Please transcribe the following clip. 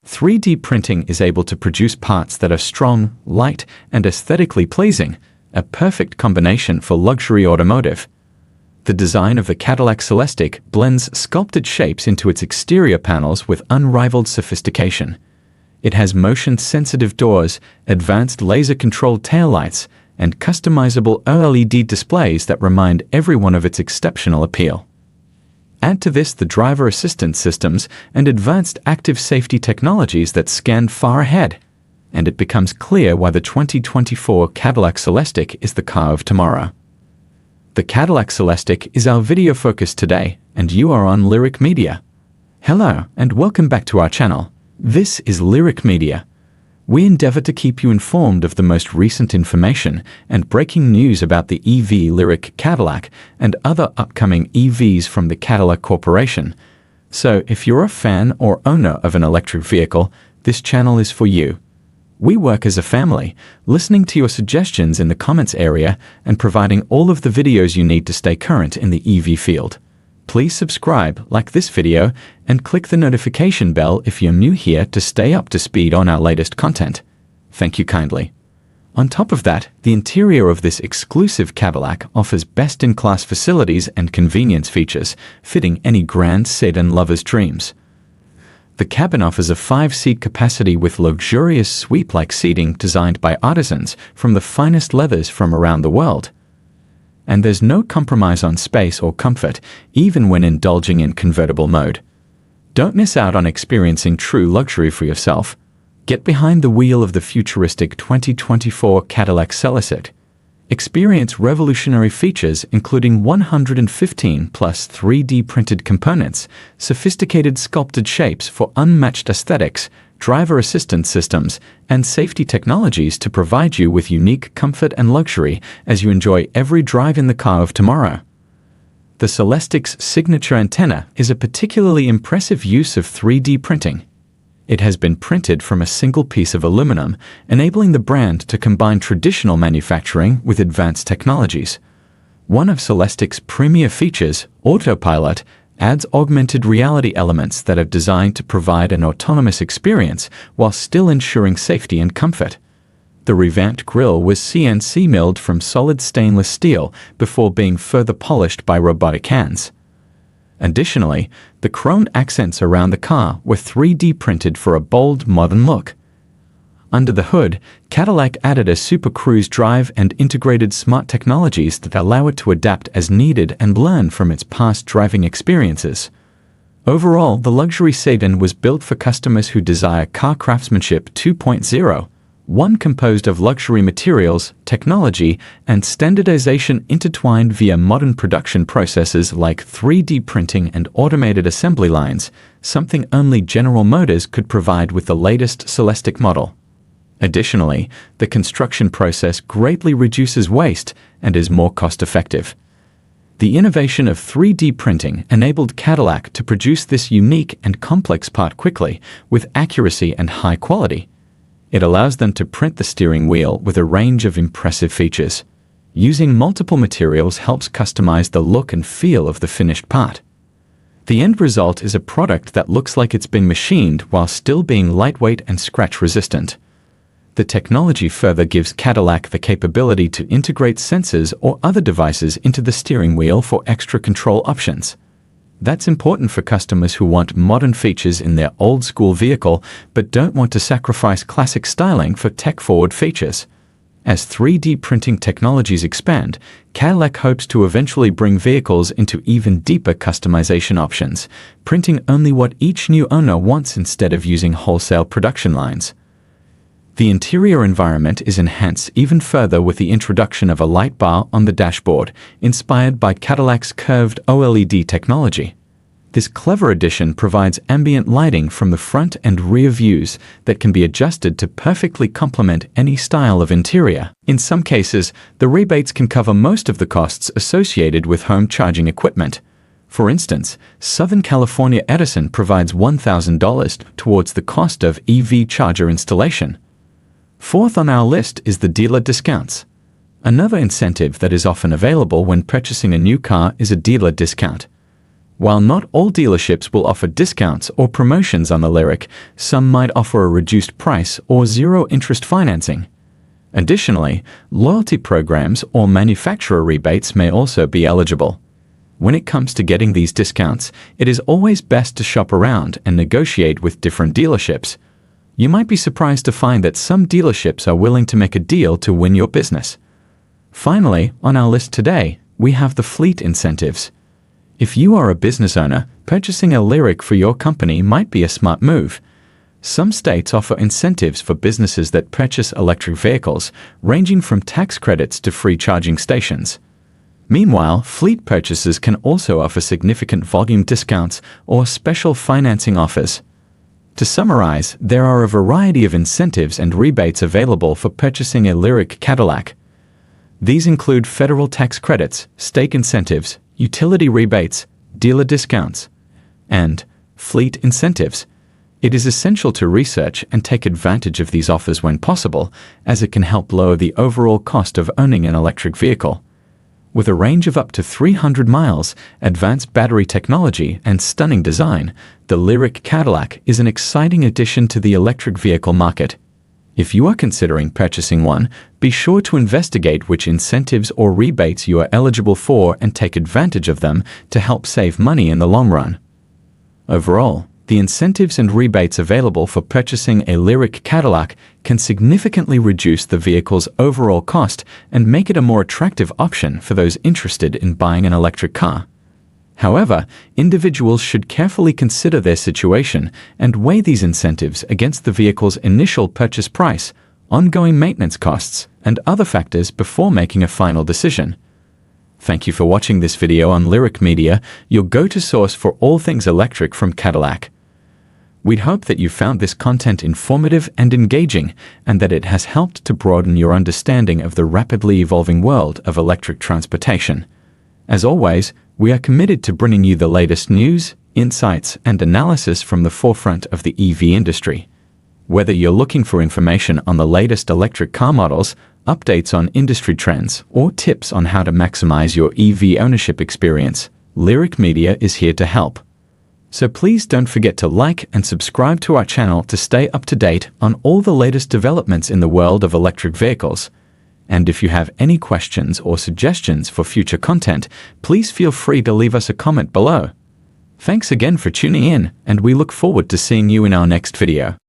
3D printing is able to produce parts that are strong, light, and aesthetically pleasing, a perfect combination for luxury automotive. The design of the Cadillac Celestiq blends sculpted shapes into its exterior panels with unrivaled sophistication. It has motion-sensitive doors, advanced laser-controlled taillights, and customizable OLED displays that remind everyone of its exceptional appeal. Add to this the driver assistance systems and advanced active safety technologies that scan far ahead, and it becomes clear why the 2024 Cadillac Celestiq is the car of tomorrow. The Cadillac Celestiq is our video focus today, and you are on Lyriq Media. Hello, and welcome back to our channel. This is Lyriq Media. We endeavor to keep you informed of the most recent information and breaking news about the EV lyriq Cadillac and other upcoming EVs from the Cadillac Corporation. So if you're a fan or owner of an electric vehicle, this channel is for you. We work as a family, listening to your suggestions in the comments area and providing all of the videos you need to stay current in the EV field. Please subscribe, like this video, and click the notification bell if you're new here to stay up to speed on our latest content. Thank you kindly. On top of that, the interior of this exclusive Cadillac offers best-in-class facilities and convenience features, fitting any grand sedan lover's dreams. The cabin offers a 5-seat capacity with luxurious sweep-like seating designed by artisans from the finest leathers from around the world. And there's no compromise on space or comfort, even when indulging in convertible mode. Don't miss out on experiencing true luxury for yourself. Get behind the wheel of the futuristic 2024 Cadillac Celestiq. Experience revolutionary features including 115 plus 3D printed components, sophisticated sculpted shapes for unmatched aesthetics, driver assistance systems, and safety technologies to provide you with unique comfort and luxury as you enjoy every drive in the car of tomorrow. The Celestiq's signature antenna is a particularly impressive use of 3D printing. It has been printed from a single piece of aluminum, enabling the brand to combine traditional manufacturing with advanced technologies. One of Celestiq's premier features, Autopilot, adds augmented reality elements that are designed to provide an autonomous experience while still ensuring safety and comfort. The revamped grille was CNC milled from solid stainless steel before being further polished by robotic hands. Additionally, the chrome accents around the car were 3D printed for a bold, modern look. Under the hood, Cadillac added a Super Cruise drive and integrated smart technologies that allow it to adapt as needed and learn from its past driving experiences. Overall, the luxury sedan was built for customers who desire car craftsmanship 2.0, one composed of luxury materials, technology, and standardization intertwined via modern production processes like 3D printing and automated assembly lines, something only General Motors could provide with the latest Celestiq model. Additionally, the construction process greatly reduces waste and is more cost-effective. The innovation of 3D printing enabled Cadillac to produce this unique and complex part quickly, with accuracy and high quality. It allows them to print the steering wheel with a range of impressive features. Using multiple materials helps customize the look and feel of the finished part. The end result is a product that looks like it's been machined while still being lightweight and scratch-resistant. The technology further gives Cadillac the capability to integrate sensors or other devices into the steering wheel for extra control options. That's important for customers who want modern features in their old-school vehicle but don't want to sacrifice classic styling for tech-forward features. As 3D printing technologies expand, Cadillac hopes to eventually bring vehicles into even deeper customization options, printing only what each new owner wants instead of using wholesale production lines. The interior environment is enhanced even further with the introduction of a light bar on the dashboard, inspired by Cadillac's curved OLED technology. This clever addition provides ambient lighting from the front and rear views that can be adjusted to perfectly complement any style of interior. In some cases, the rebates can cover most of the costs associated with home charging equipment. For instance, Southern California Edison provides $1,000 towards the cost of EV charger installation. Fourth on our list is the dealer discounts. Another incentive that is often available when purchasing a new car is a dealer discount. While not all dealerships will offer discounts or promotions on the lyriq, some might offer a reduced price or zero-interest financing. Additionally, loyalty programs or manufacturer rebates may also be eligible. When it comes to getting these discounts, it is always best to shop around and negotiate with different dealerships. You might be surprised to find that some dealerships are willing to make a deal to win your business. Finally, on our list today, we have the fleet incentives. If you are a business owner, purchasing a lyriq for your company might be a smart move. Some states offer incentives for businesses that purchase electric vehicles, ranging from tax credits to free charging stations. Meanwhile, fleet purchases can also offer significant volume discounts or special financing offers. To summarize, there are a variety of incentives and rebates available for purchasing a lyriq Cadillac. These include federal tax credits, state incentives, utility rebates, dealer discounts, and fleet incentives. It is essential to research and take advantage of these offers when possible, as it can help lower the overall cost of owning an electric vehicle. With a range of up to 300 miles, advanced battery technology, and stunning design, the lyriq Cadillac is an exciting addition to the electric vehicle market. If you are considering purchasing one, be sure to investigate which incentives or rebates you are eligible for and take advantage of them to help save money in the long run. Overall, the incentives and rebates available for purchasing a lyriq Cadillac can significantly reduce the vehicle's overall cost and make it a more attractive option for those interested in buying an electric car. However, individuals should carefully consider their situation and weigh these incentives against the vehicle's initial purchase price, ongoing maintenance costs, and other factors before making a final decision. Thank you for watching this video on Lyriq Media, your go-to source for all things electric from Cadillac. We'd hope that you found this content informative and engaging, and that it has helped to broaden your understanding of the rapidly evolving world of electric transportation. As always, we are committed to bringing you the latest news, insights, and analysis from the forefront of the EV industry. Whether you're looking for information on the latest electric car models, updates on industry trends, or tips on how to maximize your EV ownership experience, Lyriq Media is here to help. So please don't forget to like and subscribe to our channel to stay up to date on all the latest developments in the world of electric vehicles. And if you have any questions or suggestions for future content, please feel free to leave us a comment below. Thanks again for tuning in, and we look forward to seeing you in our next video.